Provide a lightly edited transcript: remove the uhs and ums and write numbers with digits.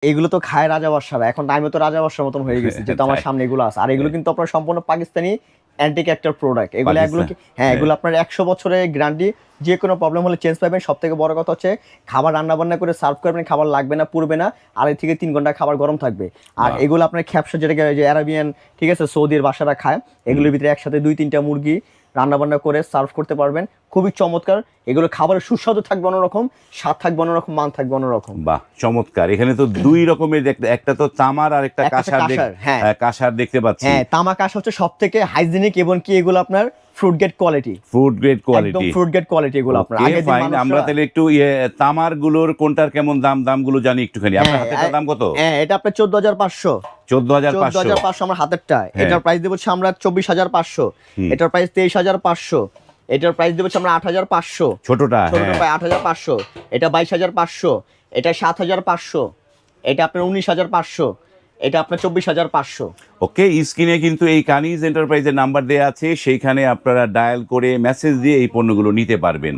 এগুলো তো খায় রাজা বাদশারা, এখন আমি তো রাজা বাদশার মতন হয়ে গেছি, যেহেতু আমার সামনে এগুলো আছে। আর এগুলো কিন্তু আপনার সম্পূর্ণ পাকিস্তানি অ্যান্টিক একটা প্রোডাক্ট। এগুলো হ্যাঁ, এগুলো আপনার 100 বছরের গ্যারান্টি, যে কোনো প্রবলেম হলে চেঞ্জ পাবেন। সব থেকে বড় কথা হচ্ছে খাবার রান্না বান্না করে সার্ভ করবেন, খাবার লাগবে না, পুড়বে না, 2.5 থেকে 3 ঘন্টা খাবার গরম থাকবে। আর এগুলো আপনার খ্যাপসা, যেটাকে যে অ্যারাবিয়ান, ঠিক আছে, সৌদির বাসারা খায়, এগুলোর ভিতরে একসাথে 2-3টা মুরগি রান্না বান্না করে সার্ভ করতে পারবেন, খুবই চমৎকার। এগুলো খাবারের সুস্বাদু থাকবে অন্যরকম, স্বাদ থাকবে অন্যরকম, মান থাকবে অন্যরকম। বাহ, চমৎকার। এখানে তো 2 রকমের, একটা তো তামার আর একটা কাঁসার, হ্যাঁ কাঁসার দেখতে পাচ্ছি। হ্যাঁ, তামা কাঁসা হচ্ছে সবথেকে হাইজিনিক, এবং কি এগুলো আপনার food grade quality, food grade quality, একদম ফুড গ্রেড কোয়ালিটি এগুলো আপনার। আগে ফাইন। আমরা তাহলে একটু তামার গুলোর কোনটার কেমন দামগুলো জানি একটুখানি। আপনার হাতের দাম কত? হ্যাঁ, এটা আপনার 14,500। 14,500 আমার হাতেরটা। এটার প্রাইস দেবো আমরা 24,500। এটার প্রাইস 23,500। এটার প্রাইস দেবো আমরা 8,500। ছোটটা প্রায় 8,500। এটা 22,500। এটা 7,500। এটা আপনার 19,500। এটা আপনার 24,500। ওকে, স্ক্রিনে কিন্তু এই কানিজ এন্টারপ্রাইজের নাম্বার দেওয়া আছে, সেইখানে আপনারা ডায়াল করে মেসেজ দিয়ে এই পণ্যগুলো নিতে পারবেন।